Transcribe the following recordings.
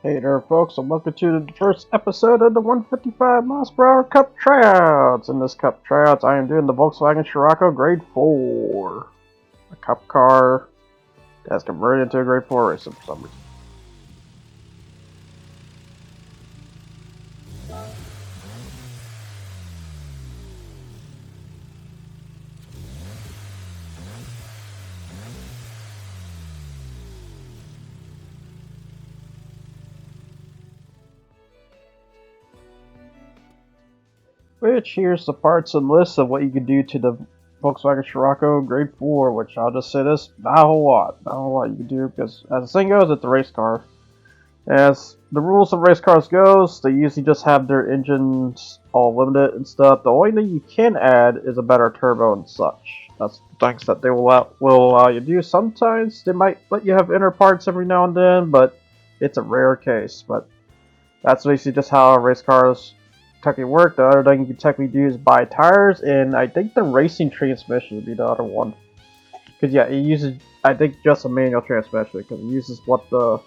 Hey there, folks, and welcome to the first episode of the 155 miles per hour Cup Tryouts. In this Cup Tryouts, I am doing the Volkswagen Scirocco Grade 4, a Cup car that's converted into a Grade 4 racer for some reason. Which here's the parts and list of what you can do to the Volkswagen Scirocco Grade 4, which I'll just say this, not a whole lot. Not a whole lot you can do, because as the saying goes, it's a race car. As the rules of race cars goes, they usually just have their engines all limited and stuff. The only thing you can add is a better turbo and such. That's things that they will allow you to do. Sometimes they might let you have inner parts every now and then, but it's a rare case. But that's basically just how race cars technically work. The other thing you can technically do is buy tires, and I think the racing transmission would be the other one. Because yeah, it uses, I think, just a manual transmission, because it uses what the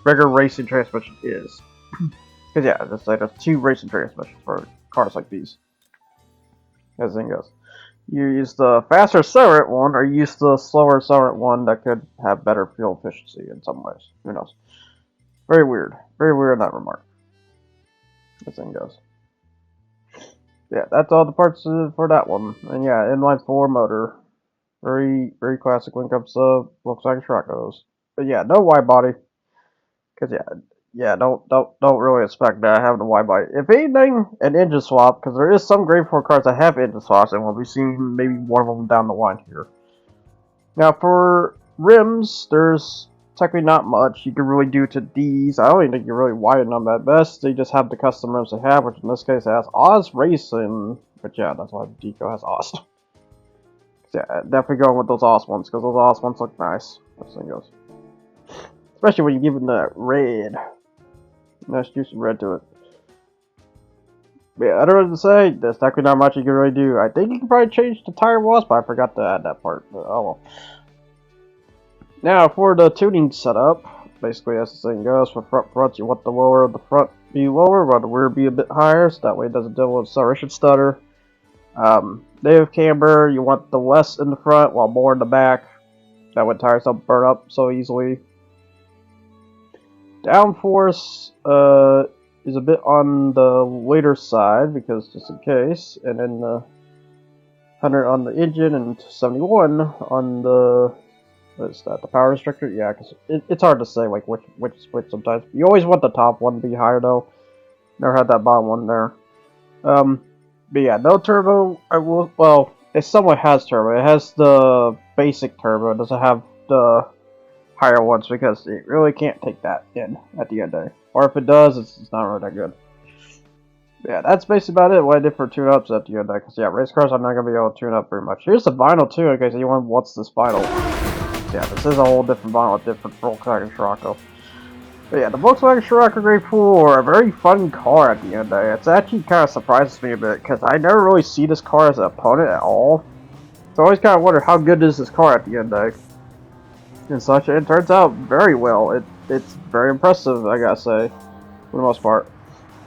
regular racing transmission is. Because yeah, just like there's two racing transmissions for cars like these. As the thing goes, you use the faster accelerant one, or you use the slower accelerant one that could have better fuel efficiency in some ways. Who knows? Very weird in that remark. As the thing goes. Yeah, that's all the parts for that one. And yeah, inline 4 motor. Very classic when it comes to Volkswagen Scirocco's. But yeah, no wide body. Cause yeah, don't really expect that having a wide body. If anything, an engine swap, because there is some Grade 4 cars that have engine swaps, and we'll be seeing maybe one of them down the line here. Now for rims, there's technically not much you can really do to these. I don't even think you really widen them at best. They just have the custom rims they have, which in this case has Oz Racing. But yeah, that's why the Deco has Oz. Yeah, definitely going with those Oz ones, because those Oz ones look nice. This thing goes. Especially when you give them that red. Let's do some red to it. But yeah, other than to say, there's technically not much you can really do. I think you can probably change the tire walls, but I forgot to add that part. But oh well. Now for the tuning setup, basically as the thing goes, for front you want the lower of the front be lower, while the rear be a bit higher, so that way it doesn't deal with acceleration stutter. Native camber, you want the less in the front while more in the back. That way tires don't burn up so easily. Downforce is a bit on the later side, because just in case, and then 100 on the engine and 71 on the, what is that, the power restrictor? Yeah, because it's hard to say like which switch sometimes. You always want the top one to be higher though. Never had that bottom one there. But yeah, no turbo. Well, it somewhat has turbo. It has the basic turbo. It doesn't have the higher ones, because it really can't take that in at the end of the day. Or if it does, it's not really that good. Yeah, that's basically about it. What I did for tune-ups at the end of the day. Because yeah, race cars I'm not going to be able to tune up very much. Here's the vinyl too, in case anyone wants this vinyl. Yeah, this is a whole different vinyl, different Volkswagen Scirocco. But yeah, the Volkswagen Scirocco Grade 4, a very fun car at the end of the day. It's actually kind of surprises me a bit, because I never really see this car as an opponent at all. So I always kind of wonder how good is this car at the end of the day. And such, and it turns out very well. It's very impressive, I gotta say, for the most part.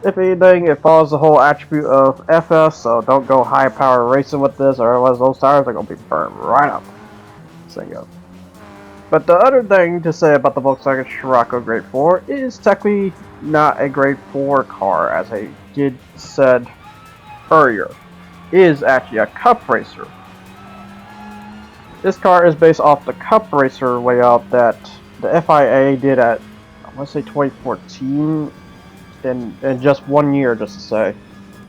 If anything, it follows the whole attribute of FS, so don't go high power racing with this, or otherwise those tires are gonna be burned right up. So you go. But the other thing to say about the Volkswagen Scirocco Grade 4 is technically not a Grade 4 car, as I said earlier. It is actually a Cup racer. This car is based off the Cup Racer layout that the FIA did at, I want to say 2014, in just 1 year, just to say.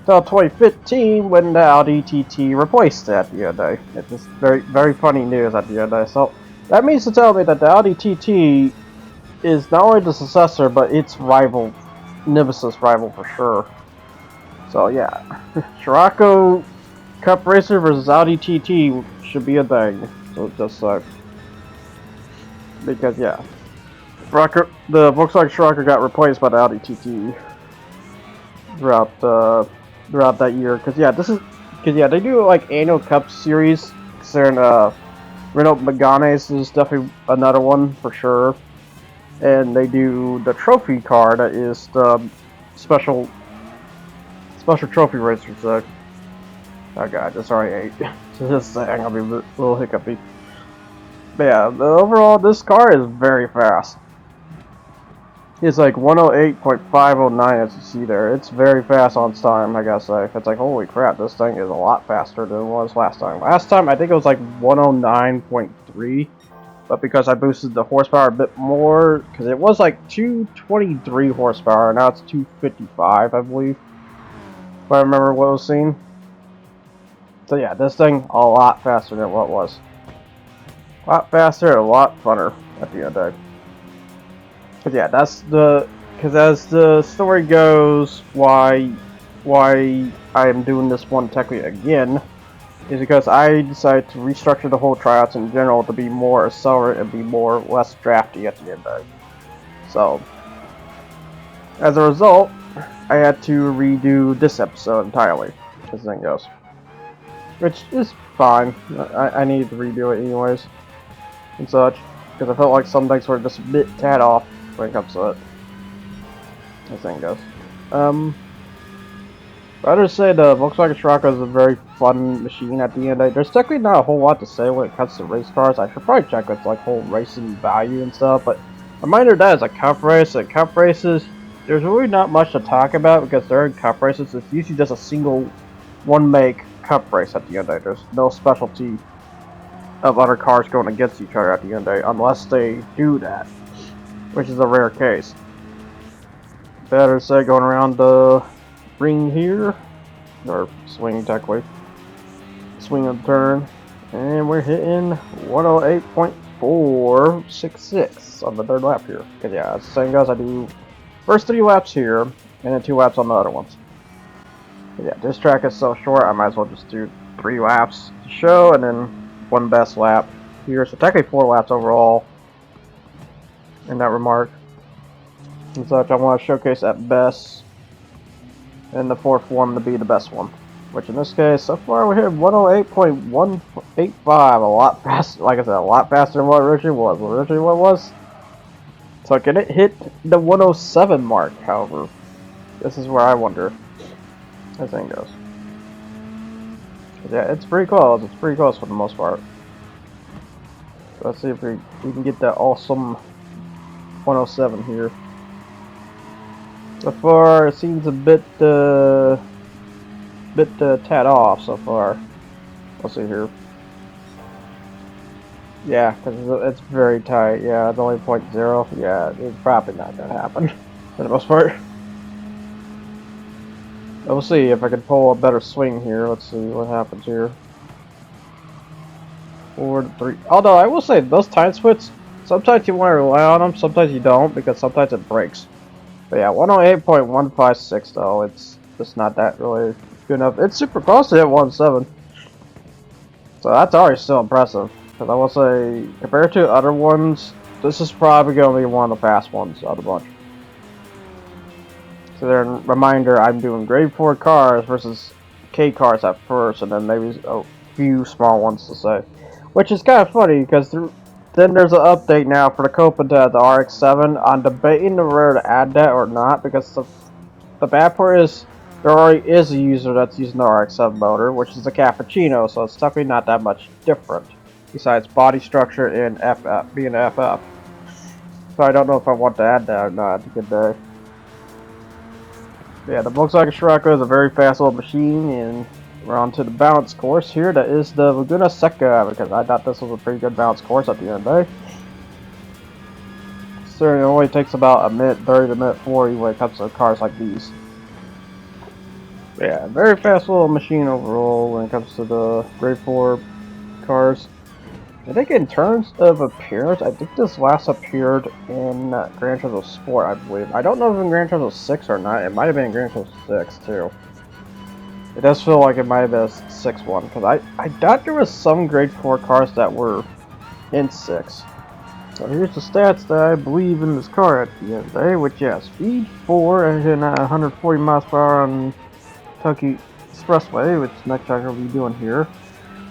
Until 2015, when the Audi TT replaced it at the end of the day. It's just very funny news at the end of the day. So that means to tell me that the Audi TT is not only the successor, but its rival, nemesis rival for sure. So yeah, Scirocco Cup Racer versus Audi TT should be a thing. So just because yeah, the Volkswagen Scirocco got replaced by the Audi TT throughout that year. Because yeah, they do like annual Cup series. Considering Renault Meganes is definitely another one for sure. and they do the trophy car that is the special trophy racer. So, oh god, that's already 8. So just saying, I'll be a little hiccupy. But yeah, overall, this car is very fast. It's like 108.509 as you see there. It's very fast on time, I gotta say. It's like, holy crap, this thing is a lot faster than it was last time. Last time, I think it was like 109.3. But because I boosted the horsepower a bit more, because it was like 223 horsepower, now it's 255, I believe. If I remember what was seen. So yeah, this thing a lot faster than what it was. A lot faster, a lot funner at the end of the day. But yeah, because as the story goes, why I am doing this one technically again is because I decided to restructure the whole tryouts in general to be more accelerate and be less drafty at the end of it. So, as a result, I had to redo this episode entirely, as the thing goes. Which is fine. I needed to redo it anyways, and such, because I felt like some things were just a bit tad off when it comes to it. As the thing goes. I would say the Volkswagen Scirocco is a very fun machine at the end of the day. There's technically not a whole lot to say when it comes to race cars. I should probably check its like whole racing value and stuff, but a reminder that is a cup race. At cup races, there's really not much to talk about because they're in cup races. It's usually just a single one make cup race at the end of the day. There's no specialty of other cars going against each other at the end of the day, unless they do that, which is a rare case. Better say going around the ring here, or swing technically, swing and turn, and we're hitting 108.466 on the third lap here. Cause yeah, as the saying goes, I do first 3 laps here, and then 2 laps on the other ones. But yeah, this track is so short, I might as well just do 3 laps to show, and then 1 best lap here. So technically 4 laps overall in that remark. And such, I want to showcase at best, and the 4th one to be the best one. Which in this case, so far we hit 108.185, a lot faster, like I said, a lot faster than what originally was. Originally what it was? So can it hit the 107 mark, however? This is where I wonder. This thing goes. Yeah, it's pretty close. It's pretty close for the most part. So let's see if we can get that awesome 107 here. So far, it seems a bit tad off so far. Let's see here. Yeah, because it's very tight. Yeah, it's only 0.0. Yeah, it's probably not gonna happen for the most part. We'll see if I can pull a better swing here. Let's see what happens here. 4 to 3. Although I will say those time splits, sometimes you want to rely on them, sometimes you don't, because sometimes it breaks. But yeah, 108.156 though, it's just not that really good enough. It's super close to hit 107. So that's already still impressive. Because I will say, compared to other ones, this is probably going to be one of the fast ones out of the bunch. So there, reminder, I'm doing grade 4 cars versus K cars at first, and then maybe a few small ones to say. Which is kind of funny, because then there's an update now for the Copa to the RX-7. I'm debating whether to add that or not, because the bad part is there already is a user that's using the RX-7 motor, which is a cappuccino, so it's definitely not that much different, besides body structure and FF, being an FF. So I don't know if I want to add that or not. Yeah, the Volkswagen Scirocco is a very fast little machine, and we're on to the balance course here. That is the Laguna Seca, because I thought this was a pretty good balance course at the end of the day. So it only takes about a minute 30 to a minute 40 when it comes to cars like these. Yeah, very fast little machine overall when it comes to the grade 4 cars. I think in terms of appearance, I think this last appeared in Gran Turismo Sport, I believe. I don't know if in Gran Turismo 6 or not. It might have been in Gran Turismo 6 too. It does feel like it might have been a 6 one, because I thought there was some grade 4 cars that were in 6. So here's the stats that I believe in this car at the end of the day, which yeah, speed 4 and 140 miles per hour on Kentucky Expressway, which next I'm going to be doing here.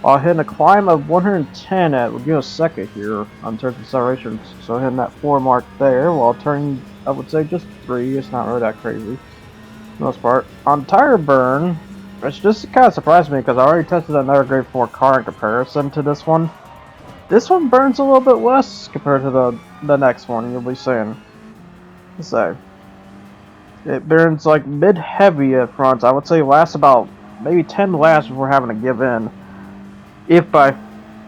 while hitting a climb of 110 at, we'll give a second here on terms of acceleration. So hitting that 4 mark there while turning, I would say just 3. It's not really that crazy for the most part. On tire burn, which just kind of surprised me because I already tested another grade 4 car in comparison to this one. This one burns a little bit less compared to the next one, you'll be seeing. So, it burns like mid-heavy at front. I would say lasts about maybe 10 laps before having to give in. If by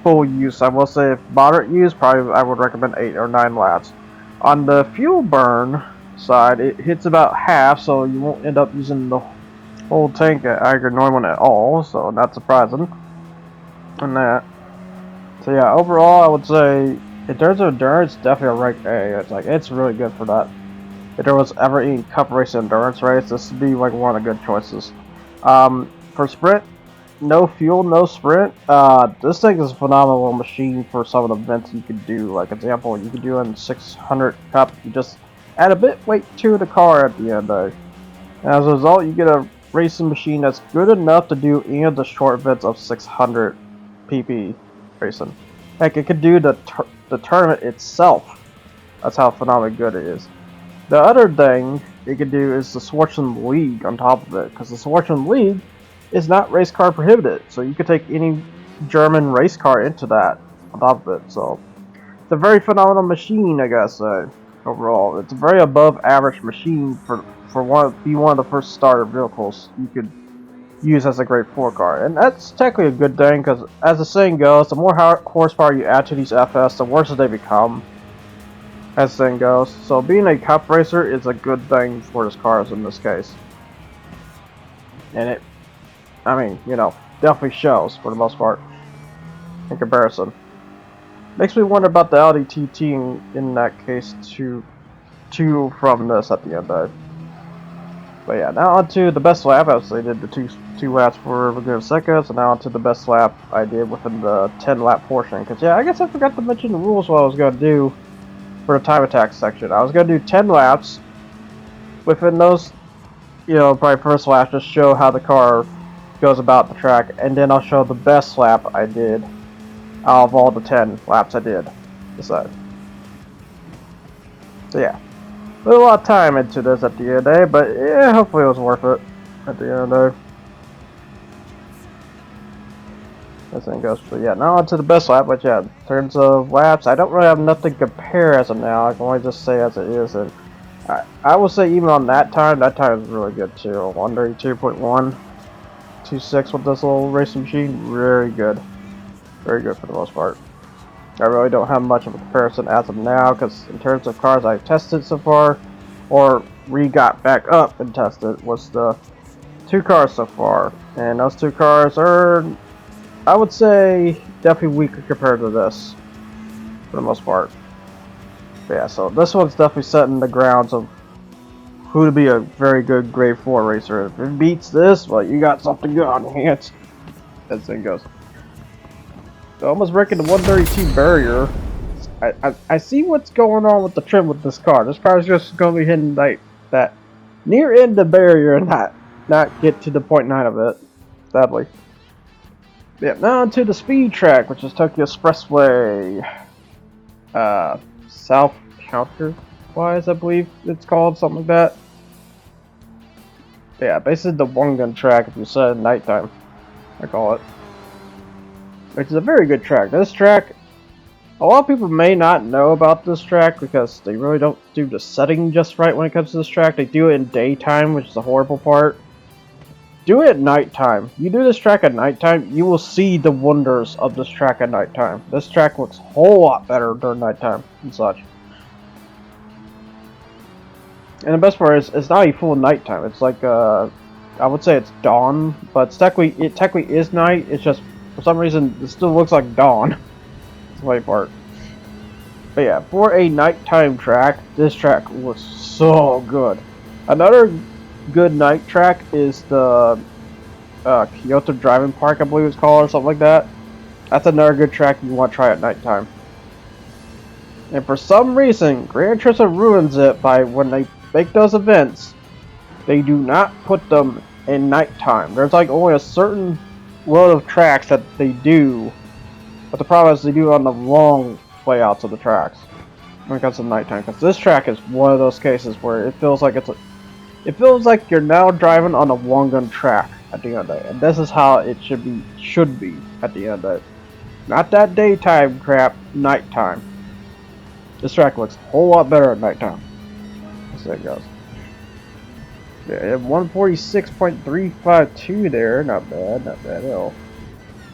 full use, I will say if moderate use, probably I would recommend 8 or 9 laps. On the fuel burn side, it hits about half, so you won't end up using the whole tank at either normal at all, so not surprising. And that. So yeah, overall I would say in terms of endurance, definitely a rank A. It's really good for that. If there was ever any cup race endurance race, this would be like one of the good choices. For sprint, no fuel, no sprint. This thing is a phenomenal machine for some of the events you could do. Like example, you could do in 600 cup. You just add a bit weight to the car at the end. And as a result, you get a racing machine that's good enough to do any of the short events of 600 pp racing. Heck, it could do the tournament itself. That's how phenomenally good it is. The other thing it can do is the Schwarzman League on top of it, because the Schwarzman League is not race car prohibited, so you could take any German race car into that on top of it. So it's a very phenomenal machine, I gotta say. Overall, it's a very above average machine for one of the first starter vehicles you could use as a grade 4 car, and that's technically a good thing because, as the saying goes, the more horsepower you add to these FS, the worse they become. As the saying goes, so being a cup racer is a good thing for his cars in this case, and it, I mean, you know, definitely shows for the most part in comparison. Makes me wonder about the Audi TT in that case too from this at the end of it. But yeah, now on to the best lap. Obviously, I did the two laps for a good second, so now on to the best lap I did within the 10 lap portion. Because yeah, I guess I forgot to mention the rules what I was going to do for the time attack section. I was going to do 10 laps. Within those, you know, probably first lap, just show how the car goes about the track, and then I'll show the best lap I did out of all the 10 laps I did. So yeah. Put a lot of time into this at the end of the day, but yeah, hopefully it was worth it at the end of the day. This thing goes, but yeah, now on to the best lap, but yeah, in terms of laps, I don't really have nothing to compare as of now. I can only just say as it is, and I will say even on that time is really good too. 132.1, 2.6 with this little racing machine, very good. Very good for the most part. I really don't have much of a comparison as of now, because in terms of cars I've tested so far, or got back up and tested, was the 2 cars so far. And those 2 cars are, I would say, definitely weaker compared to this, for the most part. But yeah, so this one's definitely setting the grounds of who to be a very good grade 4 racer. If it beats this, well, you got something good on your hands. As thing goes. So almost breaking the 132 barrier. I see what's going on with the trim with this car. This car is just going to be hitting like that near end the barrier and not get to the 0.9 of it, sadly. Yeah, now onto the speed track, which is Tokyo Expressway. South Counterwise, I believe it's called, something like that. Yeah, basically the one gun track if you said at nighttime, I call it. Which is a very good track. This track, a lot of people may not know about this track because they really don't do the setting just right when it comes to this track. They do it in daytime, which is the horrible part. Do it at nighttime. You do this track at nighttime, you will see the wonders of this track at nighttime. This track looks a whole lot better during nighttime and such. And the best part is, it's not a full nighttime. It's like, I would say it's dawn, but it technically is night. It's just, for some reason, it still looks like dawn. That's the funny part. But yeah, for a nighttime track, this track looks so good. Another good night track is the Kyoto Driving Park, I believe it's called, or something like that. That's another good track you want to try at nighttime. And for some reason, Gran Turismo ruins it by when they make those events, they do not put them in nighttime. There's like only a certain load of tracks that they do, but the problem is they do on the wrong layouts of the tracks when it comes to nighttime. Because this track is one of those cases where it feels like it feels like you're now driving on a long gun track at the end of the day, and this is how it should be at the end of the day. Not that daytime crap, nighttime. This track looks a whole lot better at nighttime. As it goes. Yeah, 146.352 there. Not bad at all.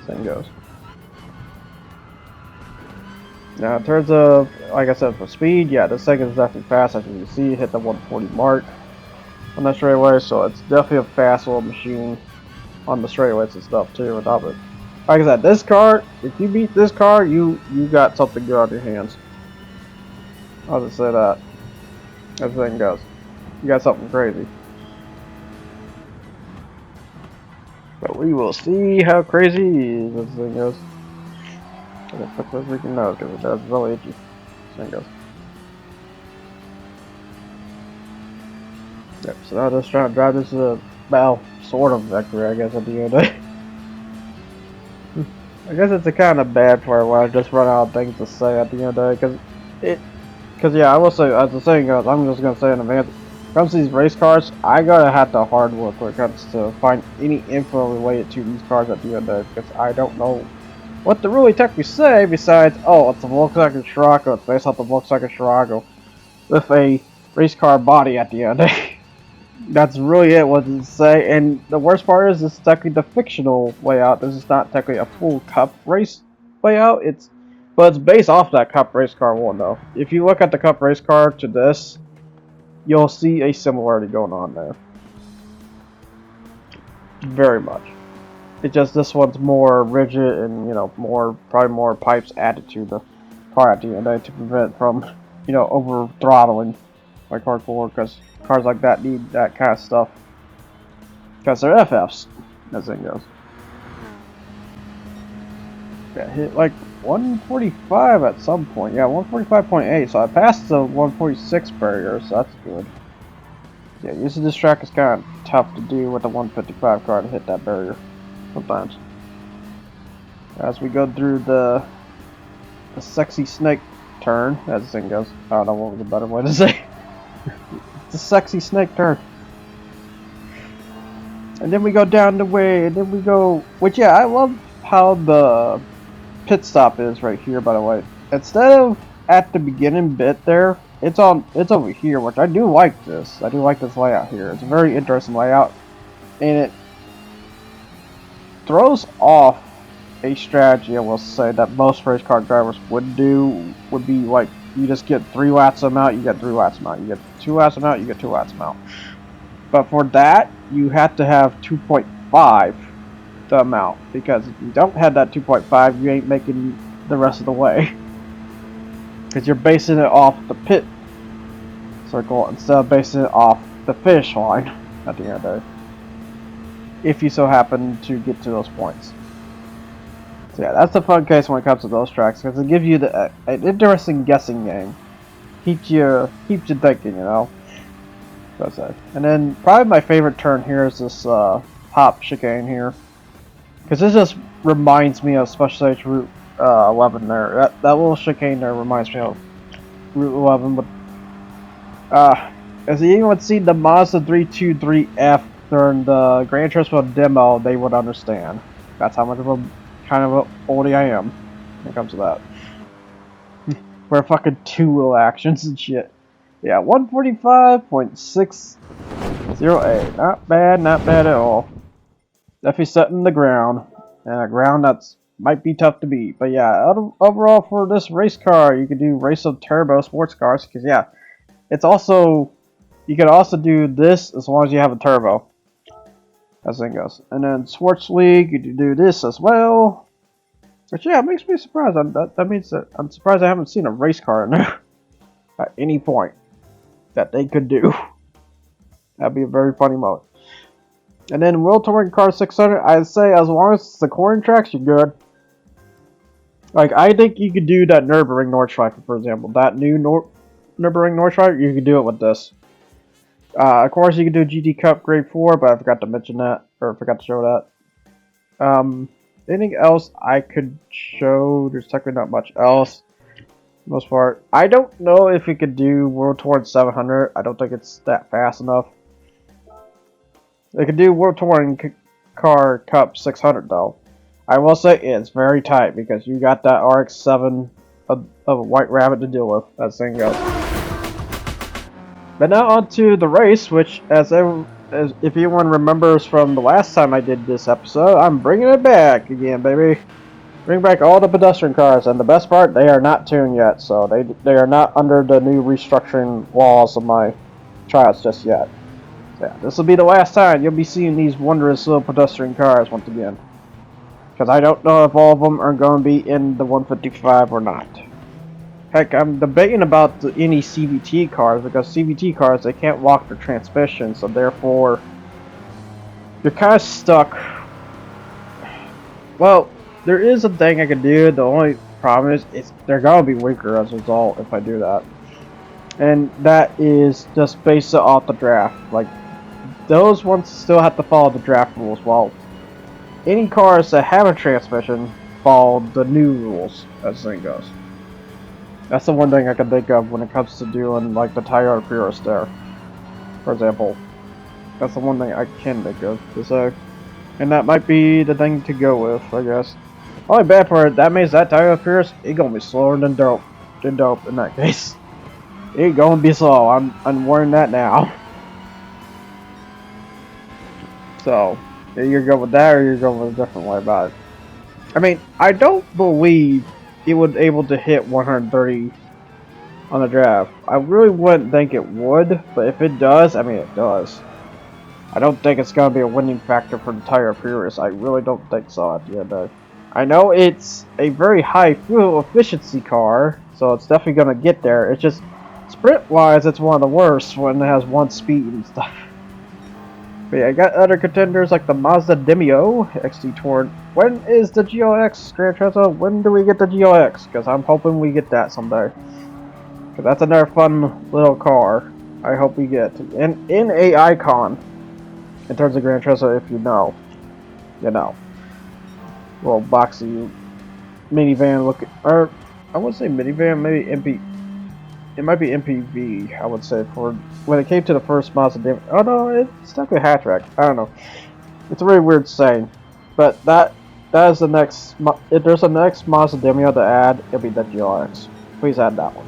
Same goes. Now, in terms of, like I said, for speed, yeah, this thing is definitely fast. As you can see, it hit the 140 mark on that straightaway, so it's definitely a fast little machine on the straightaways and stuff too. Without it, like I said, this car, if you beat this car, you got something good on your hands. I'll just say that. As the thing goes, you got something crazy. But we will see how crazy this thing goes. I'm gonna put this freaking nose because it does really itchy. This thing goes. Yep, so now just trying to drive this well, sort of victory, I guess, at the end of it. I guess it's a kind of bad part where I just run out of things to say at the end of the day, because yeah, I will say, as the saying goes, I'm just gonna say in advance, when it comes to these race cars, I gotta have to hard work when it comes to find any info related to these cars at the end of it, because I don't know what to really technically say besides, oh, it's a Volkswagen Scirocco, it's based off the Volkswagen Scirocco with a race car body at the end. That's really it, what to say. And the worst part is, this is technically the fictional layout. This is not technically a full Cup race layout. But it's based off that Cup race car one, though. If you look at the Cup race car to this, you'll see a similarity going on there. Very much. It's just this one's more rigid and, you know, probably more pipes added to the car at the end to prevent from, you know, over throttling like Gr.4, because cars like that need that kind of stuff because they're FFs, as the thing goes. Yeah, hit like 145 at some point. Yeah, 145.8. So I passed the 146 barrier, so that's good. Yeah, using this track is kind of tough to do with the 155 car to hit that barrier sometimes. As we go through the sexy snake turn, as the thing goes. I don't know what was a better way to say. It's a sexy snake turn. And then we go down the way, and then we go, which yeah, I love how the pit stop is right here, by the way. Instead of at the beginning bit there, it's over here, which I do like this. I do like this layout here. It's a very interesting layout, and it throws off a strategy, I will say, that most race car drivers would do, would be like, you just get 3 laps amount, you get 3 laps amount. You get 2 laps amount, you get 2 laps amount. But for that, you have to have 2.5 the amount, because if you don't have that 2.5, you ain't making the rest of the way. Because you're basing it off the pit circle instead of basing it off the finish line at the end of the day. If you so happen to get to those points. So yeah, that's a fun case when it comes to those tracks, because it gives you an interesting guessing game. Keeps you thinking, you know. And then probably my favorite turn here is this top chicane here, because this just reminds me of Special Stage Route 11 there. That little chicane there reminds me of Route 11. But as anyone would see the Mazda 323F during the Gran Turismo demo, they would understand. That's how much of a kind of a oldie I am when it comes to that. For fucking 2-wheel actions and shit. Yeah, 145.608. Not bad at all. Definitely setting the ground. And a ground that's might be tough to beat. But yeah, overall for this race car, you could do race of turbo sports cars. Because yeah, it's also, you can also do this as long as you have a turbo. As it goes. And then Sports League, you can do this as well. Which yeah, it makes me surprised. That means that I'm surprised I haven't seen a race car in there at any point that they could do. That'd be a very funny mode. And then World Touring Car 600, I'd say as long as it's the corner tracks, you're good. Like, I think you could do that Nürburgring Nordschleife, for example. That new Nürburgring Nordschleife, you could do it with this. Of course, you could do GT Cup Grade 4, but I forgot to mention that, or forgot to show that. Um, Anything else I could show? There's technically not much else. Most part, I don't know if we could do World Tour 700. I don't think it's that fast enough. They could do World Touring Car Cup 600 though. I will say it's very tight because you got that RX-7 of a White Rabbit to deal with. That thing goes. But now on to the race, which as if anyone remembers from the last time I did this episode, I'm bringing it back again, baby. Bring back all the pedestrian cars, and the best part, they are not tuned yet, so they are not under the new restructuring laws of my tryouts just yet. So yeah, this will be the last time you'll be seeing these wondrous little pedestrian cars once again. Because I don't know if all of them are going to be in the 155 or not. Heck, I'm debating about any CVT cars, because CVT cars, they can't lock their transmission, so therefore, you're kind of stuck. Well, there is a thing I can do. The only problem is they're gonna be weaker as a result if I do that. And that is just based off the draft. Like, those ones still have to follow the draft rules. While any cars that have a transmission follow the new rules as the thing goes. That's the one thing I can think of when it comes to doing like the Toyota Prius there. For example. That's the one thing I can think of to say. And that might be the thing to go with, I guess. Only bad part, that means that Toyota Prius, it gonna be slower than dope. In that case. It gonna be slow, I'm warning that now. So, either you're going with that or you're going with a different way about it. I mean, I don't believe it would able to hit 130 on the draft. I really wouldn't think it would, but if it does, I mean it does. I don't think it's gonna be a winning factor for the Toyota Prius. I really don't think so at the end of the day. I know it's a very high fuel efficiency car, so it's definitely gonna get there. It's just sprint-wise, it's one of the worst when it has one speed and stuff. But yeah, I got other contenders like the Mazda Demio XT Touring. When is the GLX, Gran Turismo? When do we get the GLX? Because I'm hoping we get that someday. Because that's another fun little car. I hope we get. And in a icon, in terms of Gran Turismo, if you know. You know. Little boxy minivan looking, or I wouldn't say minivan, maybe MP. It might be MPV, I would say, for when it came to the first Mazda. Oh no, it's technically a hatchback. I don't know. It's a really weird saying, but that is the next. If there's a next Mazda Demio to add, it'll be the GLX. Please add that one.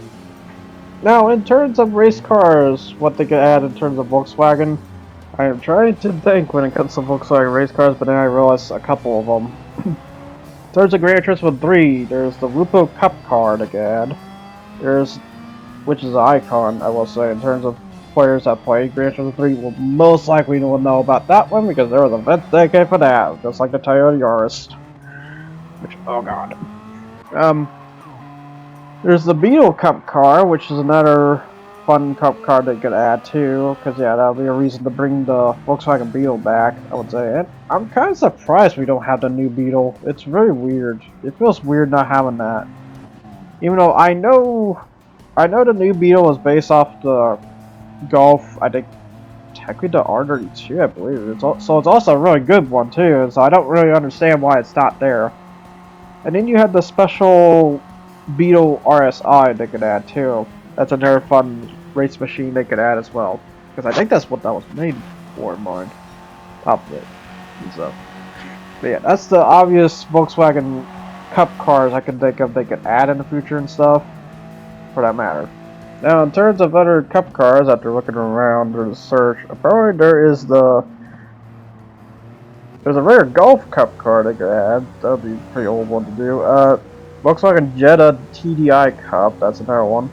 Now, in terms of race cars, what they could add in terms of Volkswagen, I am trying to think when it comes to Volkswagen race cars, but then I realized a couple of them. In terms of Gran Turismo 3, there's the Lupo Cup car they could add. There's, which is an icon, I will say, in terms of players that play Gran Turismo 3 will most likely know about that one because there was an event dedicated for that, just like the Toyota Yaris. Which, oh god. There's the Beetle Cup car, which is another fun cup car they could add too, because yeah, that'll be a reason to bring the Volkswagen Beetle back, I would say. And I'm kind of surprised we don't have the new Beetle. It's very weird. It feels weird not having that. Even though I know the new Beetle is based off the Golf, I think, technically the R32, I believe. So it's also a really good one too, so I don't really understand why it's not there. And then you have the special Beetle RSI they could add too. That's another fun race machine they could add as well. Because I think that's what that was made for in mind. Top of it. And so. But yeah, that's the obvious Volkswagen Cup cars I can think of they could add in the future and stuff. For that matter. Now, in terms of other Cup cars, after looking around or the search, apparently there's a rare Golf Cup car they could add. That would be a pretty old one to do. Volkswagen Jetta TDI Cup, that's another one.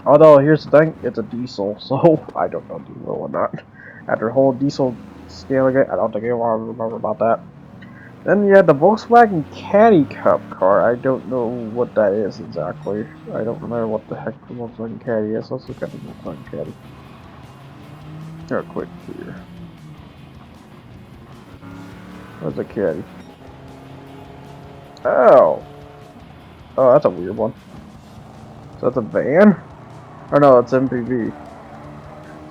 Although, here's the thing, it's a diesel, so I don't know if you will or not. After the whole diesel scaling it, I don't think anyone will remember about that. Then you had the Volkswagen Caddy Cup car. I don't know what that is exactly. I don't remember what the heck the Volkswagen Caddy is. Let's look at the Volkswagen Caddy. Real quick here. Where's the Caddy? Oh! Oh, that's a weird one. So that's a van? Or no, it's MPV.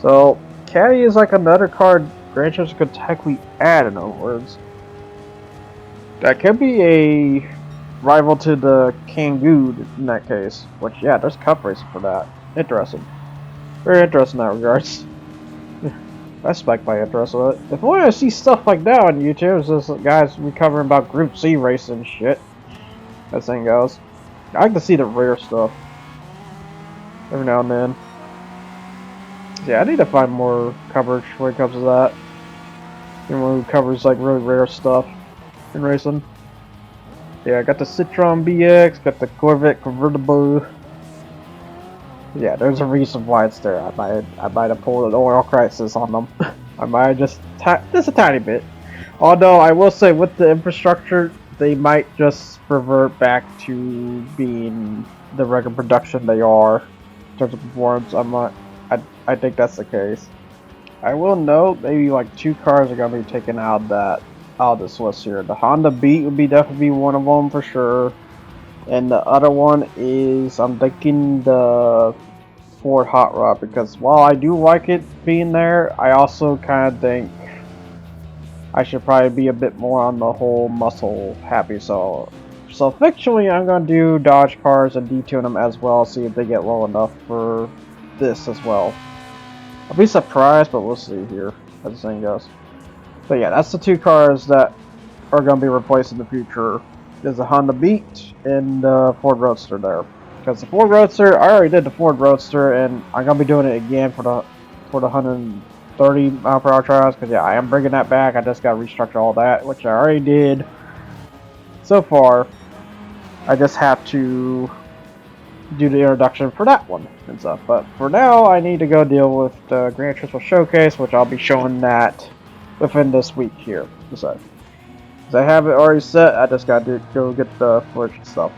So, Caddy is like another car Gran Turismo could technically add, in other words. That could be a rival to the Kangoo in that case. Which, yeah, there's cup racing for that. Interesting. Very interesting in that regards. I spiked my interest in it. If I want to see stuff like that on YouTube, it's just guys recovering about Group C racing and shit. That thing goes. I like to see the rare stuff every now and then. Yeah, I need to find more coverage when it comes to that. Anyone who covers like really rare stuff in racing. Yeah, I got the Citroen BX, got the Corvette convertible. Yeah, there's a reason why it's there. I might have pulled an oil crisis on them. I might have just a tiny bit. Although I will say, with the infrastructure, they might just revert back to being the regular production they are in terms of performance. I think that's the case. I will note maybe like 2 cars are gonna be taken out of this list here. The Honda Beat would be definitely one of them for sure. And the other one is, I'm thinking, the Ford Hot Rod, because while I do like it being there, I also kind of think I should probably be a bit more on the whole muscle happy. So fictionally, I'm going to do Dodge cars and detune them as well, see if they get low enough for this as well. I'll be surprised, but we'll see here as the thing goes. But yeah, that's the 2 cars that are going to be replaced in the future. There's the Honda Beat and the Ford Roadster there. Because the Ford Roadster, I already did the Ford Roadster, and I'm gonna be doing it again for the 130 mile per hour trials. Because yeah, I am bringing that back. I just gotta restructure all that, which I already did. So far, I just have to do the introduction for that one and stuff. But for now, I need to go deal with the Gran Turismo Showcase, which I'll be showing that within this week here. So, I have it already set. I just gotta go get the footage and stuff,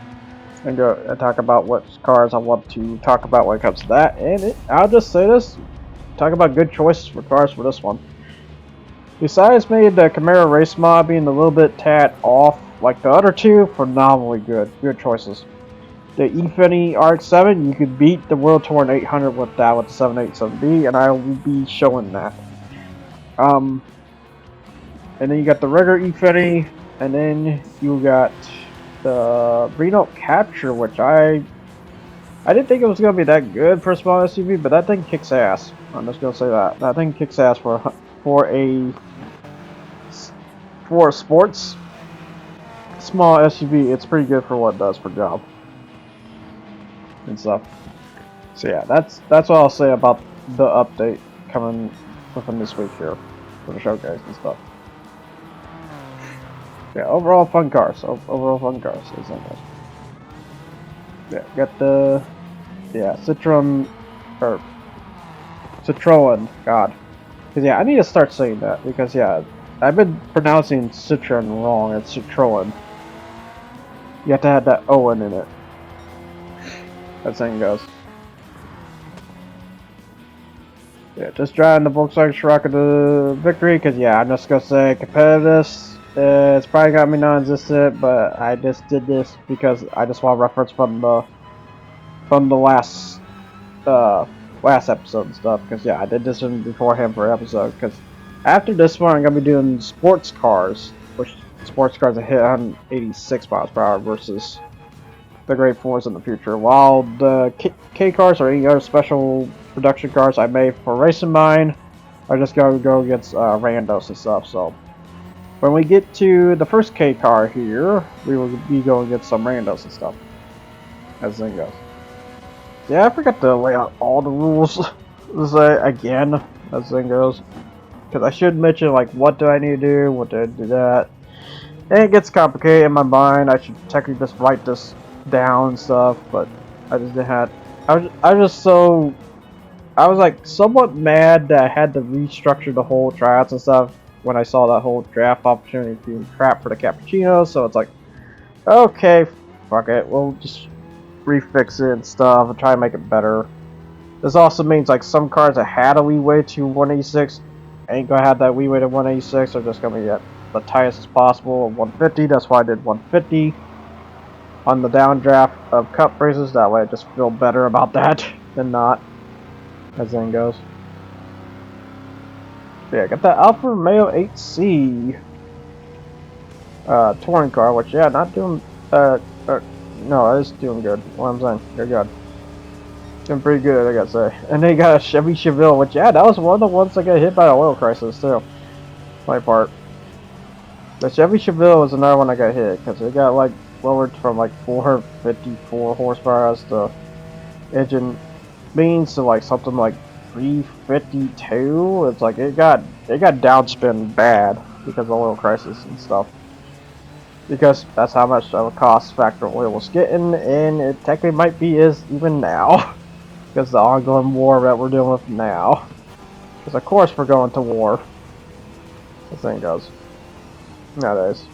and go and talk about what cars I want to talk about when it comes to that. And I'll just say this: talk about good choices for cars for this one. Besides maybe the Camaro race mod being a little bit tad off, like the other 2, phenomenally good choices. The Infiniti RX-7, you could beat the World Touring 800 with that with the 787B, and I will be showing that. And then you got the regular Infiniti, and then you got the Reno Capture, which I didn't think it was gonna be that good for a small SUV, but that thing kicks ass. I'm just gonna say that thing kicks ass for a sports small SUV. It's pretty good for what it does for job and stuff. So yeah, that's what I'll say about the update coming within this week here for the showcase and stuff. Yeah, overall fun cars. Overall fun cars. Yeah, got the Citroen, God, because yeah, I need to start saying that, because yeah, I've been pronouncing Citroen wrong. It's Citroen. You have to have that Owen in it. That thing goes. Yeah, just driving the Volkswagen Scirocco to victory, because yeah, I'm just gonna say competitiveness. It's probably got me non-existent, but I just did this because I just want reference from the last episode and stuff. Because yeah, I did this one beforehand for an episode. Because after this one, I'm gonna be doing sports cars, which sports cars that hit 186 miles per hour versus the Gr.4s in the future. While the K cars or any other special production cars I made for racing mine, I just go against randos and stuff. So when we get to the first K car here, we will be going against some randos and stuff, as the thing goes. Yeah, I forgot to lay out all the rules again, as the thing goes. Because I should mention, like, what do I need to do, what do I do that. And it gets complicated in my mind. I should technically just write this down and stuff, but I just didn't have. I was like somewhat mad that I had to restructure the whole tryouts and stuff when I saw that whole draft opportunity being crap for the cappuccino. So it's like, okay, fuck it, we'll just refix it and stuff and try to make it better. This also means like some cars that had a leeway to 186 ain't gonna have that leeway to 186. They're just gonna be at the tightest as possible of 150. That's why I did 150 on the downdraft of cup races. That way I just feel better about that than not, as the thing goes. Yeah, I got that Alfa Romeo 8C. touring car, which yeah, not doing no, it is doing good. What I'm saying, they're good. Doing pretty good, I gotta say. And they got a Chevy Chevelle, which yeah, that was one of the ones that got hit by the oil crisis too. My part. The Chevy Chevelle was another one that got hit because it got like lowered from like 454 horsepower as the engine means to like something like 352. It's like it got downspin bad because of the oil crisis and stuff. Because that's how much of a cost factor oil was getting, and it technically might be is even now. Because the ongoing war that we're dealing with now. Because of course we're going to war. The thing goes. Nowadays.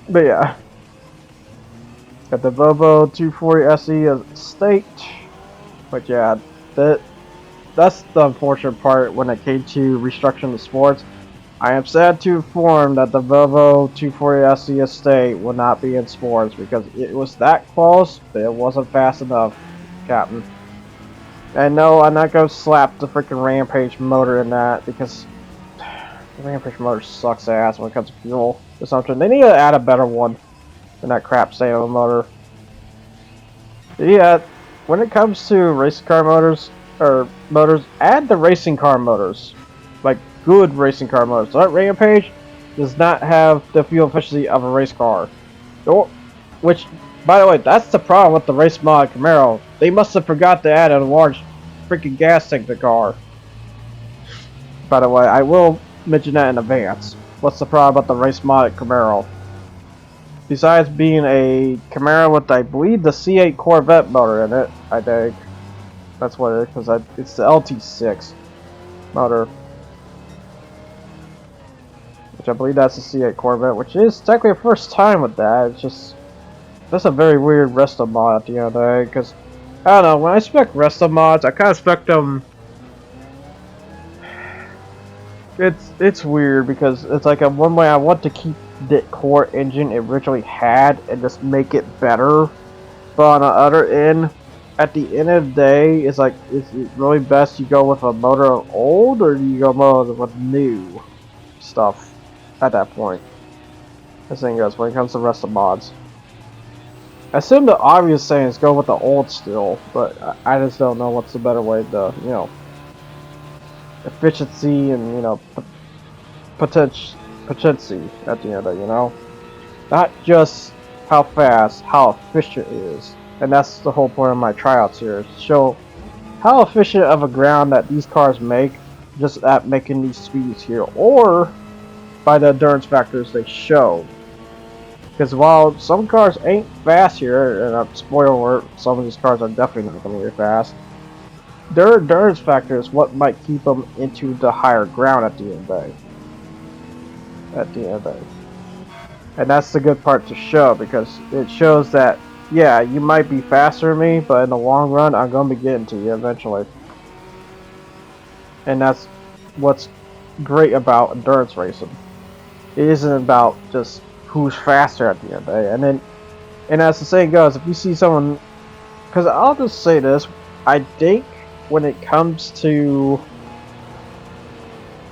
But yeah. Got the Volvo 240 SE Estate. But yeah, that's the unfortunate part when it came to restructuring the sports. I am sad to inform that the Volvo 240 SE Estate will not be in sports because it was that close, but it wasn't fast enough, Captain. And no, I'm not going to slap the freaking Rampage motor in that because the Rampage motor sucks ass when it comes to fuel consumption. They need to add a better one than that crap Sailor motor. Yeah, when it comes to racing car motors, add the racing car motors. Like, good racing car motors. So that Rampage does not have the fuel efficiency of a race car. Which, by the way, that's the problem with the race mod Camaro. They must have forgot to add a large freaking gas tank to the car. By the way, I will mention that in advance. What's the problem about the race mod Camaro? Besides being a Camaro with, I believe, the C8 Corvette motor in it, I think. That's what it is, because it's the LT6 motor. Which I believe that's the C8 Corvette, which is technically a first time with that. It's just, that's a very weird resto mod at the end of the day, because, I don't know, when I spec resto mods, I kind of spec them. It's weird, because it's like one way I want to keep the core engine it originally had and just make it better. But on the other end, at the end of the day, it's like, is it really best you go with a motor old, or do you go motor with new stuff at that point? This thing goes when it comes to the rest of mods. I assume the obvious thing is go with the old still, but I just don't know what's the better way to, you know, efficiency and, you know, potency at the end of it, you know? Not just how fast, how efficient it is. And that's the whole point of my tryouts here, is to show how efficient of a ground that these cars make just at making these speeds here, or by the endurance factors they show. Because while some cars ain't fast here, and spoiler alert, some of these cars are definitely not going to be fast, their endurance factor is what might keep them into the higher ground at the end of the day. And that's the good part to show, because it shows that, yeah, you might be faster than me, but in the long run, I'm going to be getting to you eventually. And that's what's great about endurance racing. It isn't about just who's faster at the end of the day. And as the saying goes, if you see someone, because I'll just say this, I think when it comes to,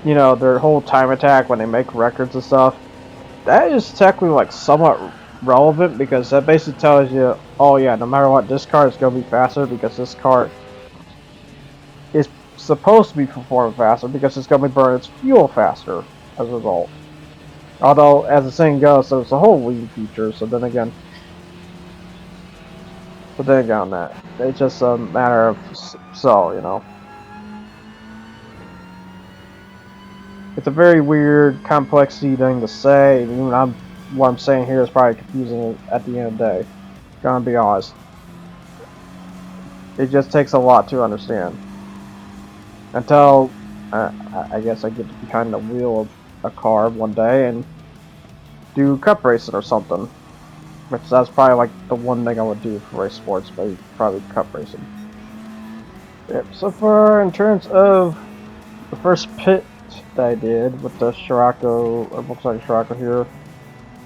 you know, their whole time attack when they make records and stuff, that is technically like somewhat relevant, because that basically tells you, oh yeah, no matter what, this car is going to be faster because this car is supposed to be performing faster because it's going to be burning its fuel faster as a result. Although, as the saying goes, there's a whole lean feature, so then again, on that, it's just a matter of so, you know. It's a very weird, complexity thing to say, and even what I'm saying here is probably confusing at the end of the day. Gonna be honest. It just takes a lot to understand. Until, I guess I get to be behind the wheel of a car one day and do cup racing or something. Which that's probably like the one thing I would do for race sports, but probably cup racing. Yep, so far in terms of the first pit that I did with the Scirocco, or Volkswagen Scirocco here.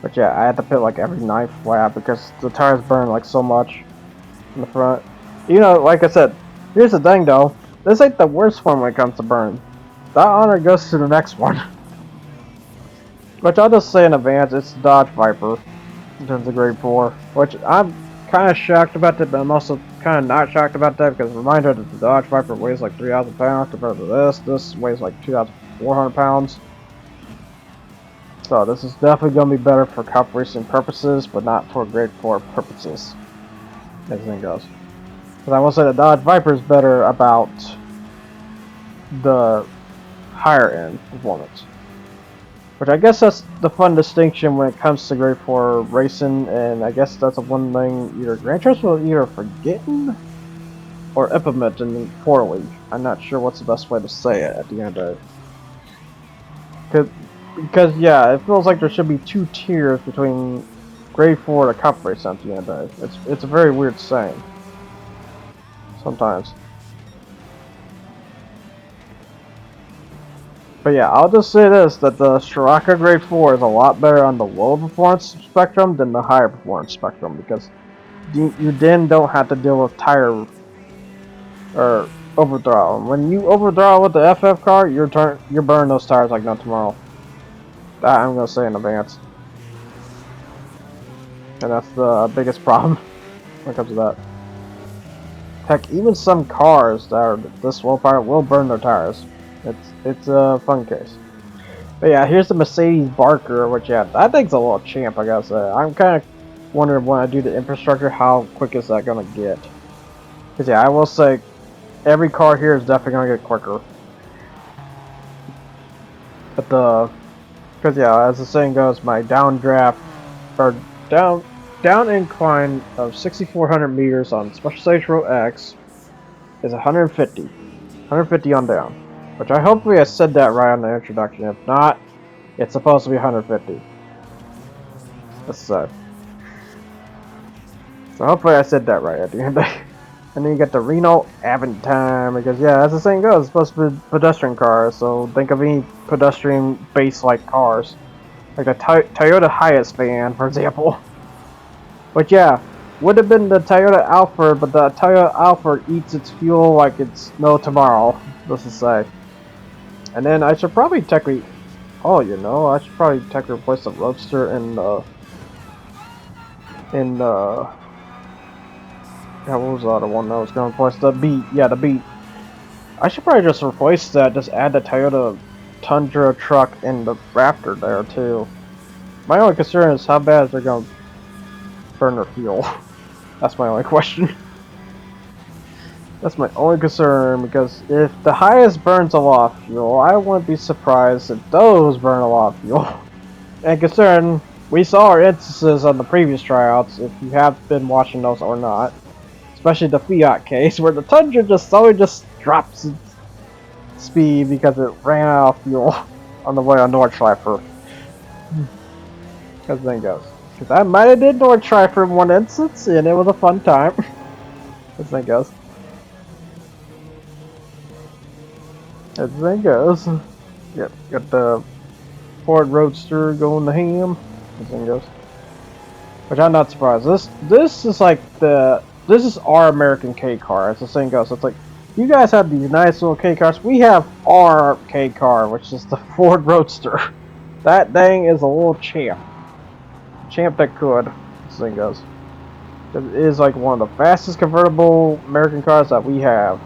But yeah, I had to pit like every 9th lap because the tires burn like so much in the front. You know, like I said, here's the thing though, this ain't the worst one when it comes to burn. That honor goes to the next one. Which I'll just say in advance, it's the Dodge Viper in terms of grade 4. Which I'm kind of shocked about that, but I'm also kind of not shocked about that because reminder that the Dodge Viper weighs like 3,000 pounds compared to this. This weighs like 2,400 pounds. So this is definitely going to be better for cup racing purposes, but not for grade 4 purposes. As the thing goes. Because I will say the Dodge Viper is better about the higher end performance. Which I guess that's the fun distinction when it comes to grade 4 racing, and I guess that's one thing either Gran Turismo is either forgetting or implementing poorly. I'm not sure what's the best way to say it at the end of it. Because yeah, it feels like there should be 2 tiers between grade 4 to cup racing at the end of it. It's a very weird saying. Sometimes. But yeah, I'll just say this, that the Scirocco Grade 4 is a lot better on the low performance spectrum than the higher performance spectrum, because you then don't have to deal with tire or overthrottle. When you overthrottle with the FF car, you're burning those tires like no tomorrow. That I'm gonna say in advance. And that's the biggest problem when it comes to that. Heck, even some cars that are this low power will burn their tires. It's a fun case. But yeah, here's the Mercedes Barker, which yeah, that thing's a little champ, I gotta say. I'm kind of wondering when I do the infrastructure, how quick is that gonna get? Cause yeah, I will say, every car here is definitely gonna get quicker. But cause yeah, as the saying goes, my downdraft or down incline of 6,400 meters on Special Stage Row X is 150 on down. Which I hopefully I said that right on the introduction. If not, it's supposed to be 150. Let's say. So hopefully I said that right at the end of the day. And then you get the Reno Aventime, because yeah, as the saying goes, it's supposed to be pedestrian cars, so think of any pedestrian base-like cars. Like the Toyota Hiace van, for example. But yeah, would have been the Toyota Alphard, but the Toyota Alphard eats its fuel like it's no tomorrow, let's just say. And then I should probably technically, I should probably technically replace the Roadster yeah, what was the other one that was going to replace the Beat? Yeah, the Beat. I should probably just replace that, just add the Toyota Tundra truck and the Raptor there too. My only concern is how bad they're going to burn their fuel. That's my only question. That's my only concern, because if the Hiace burns a lot of fuel, I wouldn't be surprised if those burn a lot of fuel. And considering we saw our instances on the previous tryouts, if you have been watching those or not, especially the Fiat case, where the Tundra just drops its speed because it ran out of fuel on the way on Nordschleifer. As the thing goes. Because I might have did Nordschleifer in one instance, and it was a fun time. As the thing goes. As the thing goes. Yep, got the Ford Roadster going to ham. As the thing goes. Which I'm not surprised. This is like this is our American K car, as the saying goes. It's like, you guys have these nice little K cars, we have our K car, which is the Ford Roadster. That thing is a little champ. Champ that could, as the thing goes. It is like one of the fastest convertible American cars that we have.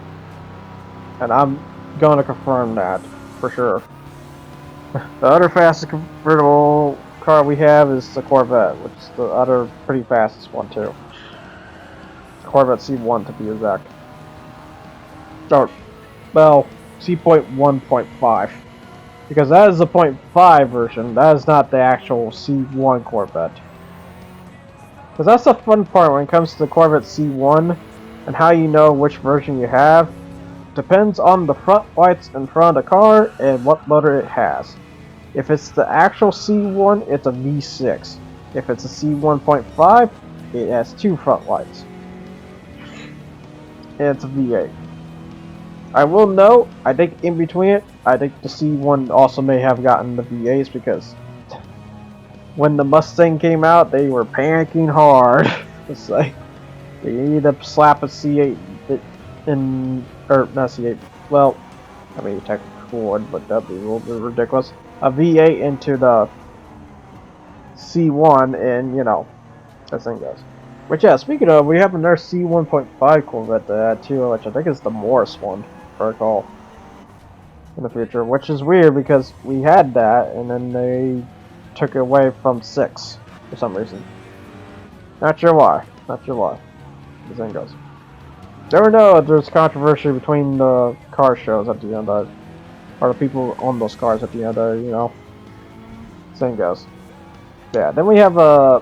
And I'm gonna confirm that, for sure. The other fastest convertible car we have is the Corvette, which is the other pretty fastest one too. Corvette C1 to be exact. Or, well, C.1.5. Because that is the .5 version, that is not the actual C1 Corvette. Because that's the fun part when it comes to the Corvette C1, and how you know which version you have. Depends on the front lights in front of the car and what motor it has. If it's the actual C1, it's a V6. If it's a C1.5, it has 2 front lights. And it's a V8. I will note, I think in between it, I think the C1 also may have gotten the V8s, because when the Mustang came out, they were panicking hard. Let's say they needed to slap a C8 in, or not C8. Well, I mean technically would, but that'd be a little bit ridiculous. A V8 into the C1, and you know, that thing goes. Which, yeah, speaking of, we have another C1.5 Corvette to add too, which I think is the Morris one, if I recall, in the future. Which is weird because we had that, and then they took it away from 6 for some reason. Not sure why. Not sure why. This thing goes. Never know if there's controversy between the car shows at the end of, or the people on those cars at the end of, you know. This thing goes. Yeah, then we have a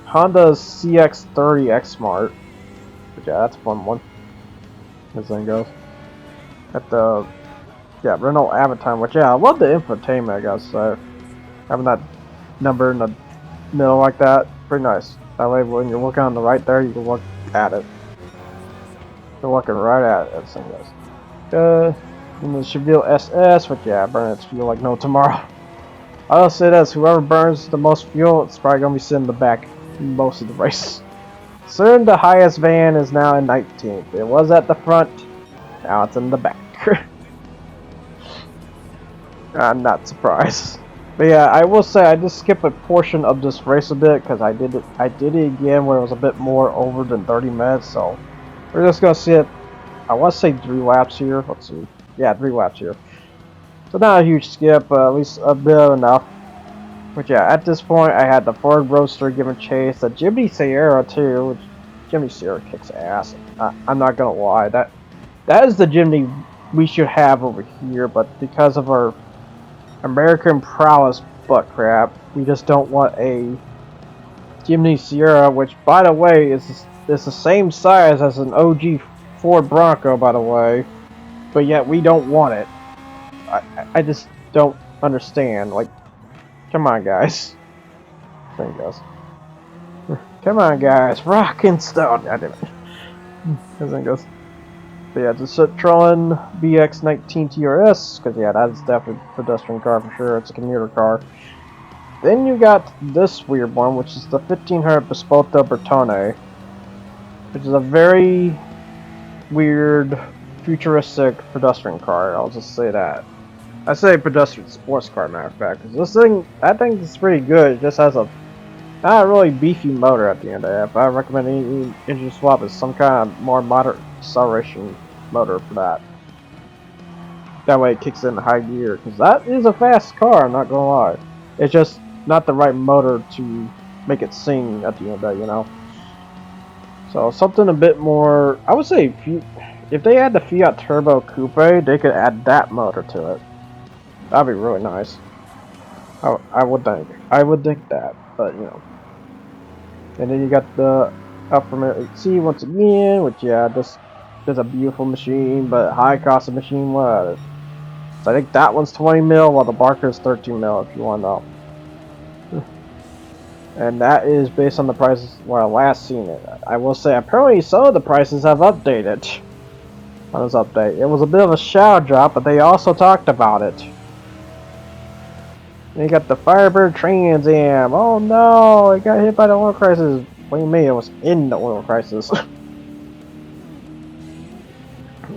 Honda CX-30 X Smart. But yeah, that's a fun one. This thing goes. At the, yeah, Renault Aventime, which, yeah, I love the infotainment, I guess. So having that number in the middle like that, pretty nice. That way, when you're looking on the right there, you can look at it. You're looking right at it, this thing goes. And the Chevelle SS, which, yeah, burn its fuel like no tomorrow. I'll say this, whoever burns the most fuel, it's probably going to be sitting in the back most of the race. Soon the highest van is now in 19th. It was at the front, now it's in the back. I'm not surprised. But yeah, I will say I just skipped a portion of this race a bit because I did it again where it was a bit more over than 30 minutes, so we're just going to see it. I want to say 3 laps here. Let's see. Yeah, 3 laps here. So not a huge skip, but at least a bit enough. But yeah, at this point, I had the Ford Roadster giving chase, the Jimny Sierra too, which Jimny Sierra kicks ass. I'm not gonna lie, that is the Jimny we should have over here, but because of our American prowess butt crap, we just don't want a Jimny Sierra, which by the way is the same size as an OG Ford Bronco, by the way, but yet we don't want it. I just don't understand. Like, come on, guys. There he goes. Come on, guys. Rock and stone. God damn it. There he goes. But yeah, the Citroen BX19 TRS, because yeah, that's definitely a pedestrian car for sure. It's a commuter car. Then you got this weird one, which is the 1500 Pispolta Bertone, which is a very weird, futuristic pedestrian car. I'll just say that. I say pedestrian sports car, matter of fact, because this thing, I think it's pretty good. It just has a not a really beefy motor at the end of it. But I recommend any engine swap is some kind of more moderate acceleration motor for that. That way it kicks in high gear, because that is a fast car, I'm not gonna lie. It's just not the right motor to make it sing at the end of it, you know. So something a bit more, I would say, if they had the Fiat Turbo Coupe, they could add that motor to it. That'd be really nice. I would think that, but you know. And then you got the Alfa Romeo 8C once again, which yeah, this is a beautiful machine, but high cost of machine. What? So I think that one's 20 mil, while the Barker is 13 mil. If you want to know. And that is based on the prices where I last seen it. I will say apparently some of the prices have updated on this update. It was a bit of a shower drop, but they also talked about it. And you got the Firebird Trans Am. Oh no, it got hit by the oil crisis. What do you mean? It was in the oil crisis.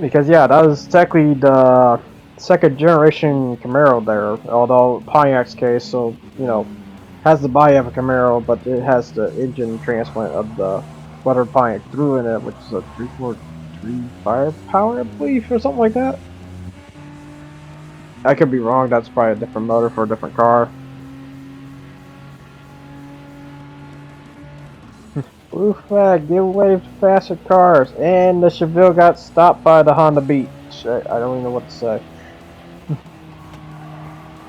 Because yeah, that was technically the second generation Camaro there. Although Pontiac's case, so you know, has the body of a Camaro, but it has the engine transplant of the whatever Pontiac threw in it, which is a 343 firepower, I believe, or something like that. I could be wrong, that's probably a different motor for a different car. Blue flag, give away faster cars, and the Chevelle got stopped by the Honda Beat. Shit, I don't even know what to say.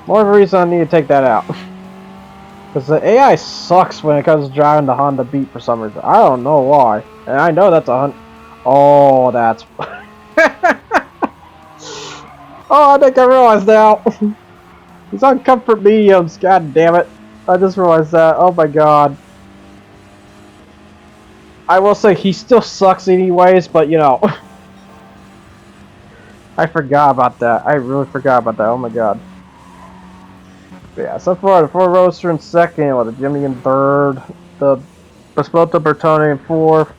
More of a reason I need to take that out. Because the AI sucks when it comes to driving the Honda Beat for some reason. I don't know why. And I know that's a Honda... Oh, that's... Oh, I think I realized now. He's on comfort mediums, god damn it. I just realized that. Oh my god. I will say he still sucks anyways, but you know. I forgot about that. I really forgot about that. Oh my god. But yeah, so far the Ford Roadster in second, with the Jimny in third, the Pispolta Bertone in fourth.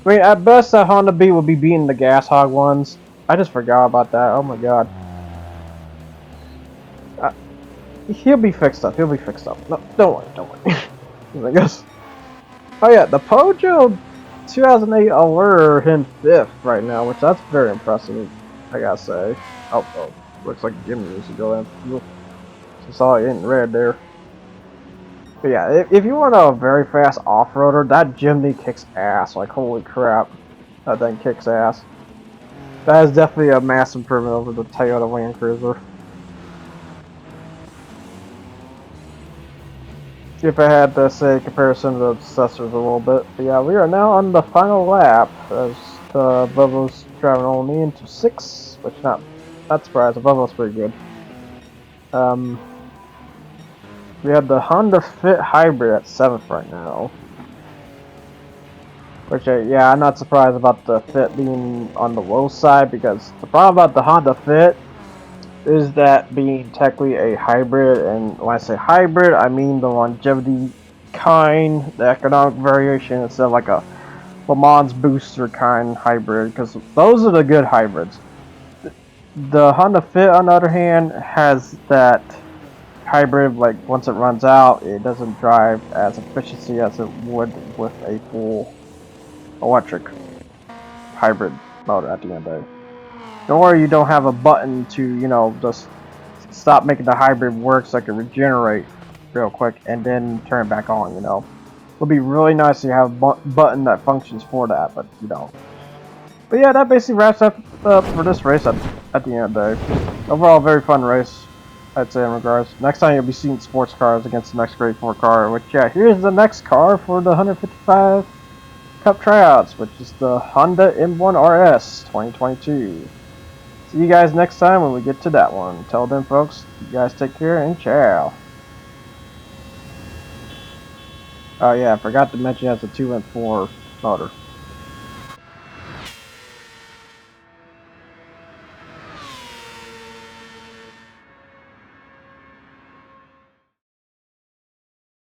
I mean, at best that Honda Beat will be beating the Gas Hog ones. I just forgot about that. Oh my god. He'll be fixed up. He'll be fixed up. No, don't worry. Don't worry. I guess. Oh yeah, the Pojo 2008 Allure in 5th right now, which that's very impressive, I gotta say. Oh, looks like Jimmy needs to go in fuel. Just saw it in red there. But yeah, if you want a very fast off-roader, that Jimny kicks ass. Like, holy crap. That thing kicks ass. That is definitely a mass improvement over the Toyota Land Cruiser. If I had to say comparison to the successors a little bit. But yeah, we are now on the final lap as the Volvo's driving only into 6th, which not surprised. The Volvo's pretty good. We have the Honda Fit Hybrid at 7th right now. Which, yeah, I'm not surprised about the Fit being on the low side, because the problem about the Honda Fit is that being technically a hybrid, and when I say hybrid, I mean the longevity kind, the economic variation, instead of like a Le Mans booster kind hybrid, because those are the good hybrids. The Honda Fit, on the other hand, has that hybrid, like once it runs out, it doesn't drive as efficiently as it would with a full electric hybrid motor at the end of the day. Or you don't have a button to, you know, just stop making the hybrid work so it can regenerate real quick and then turn it back on, you know. It would be really nice to have a button that functions for that, but you don't. But yeah, that basically wraps up for this race at the end of the day. Overall, very fun race, I'd say in regards. Next time you'll be seeing sports cars against the next Gr.4 car, which, yeah, here's the next car for the 155 Cup Tryouts, which is the Honda M1 RS 2022. See you guys next time when we get to that one. Until then, folks, you guys take care and ciao. Oh yeah, I forgot to mention it has a 2.4 motor.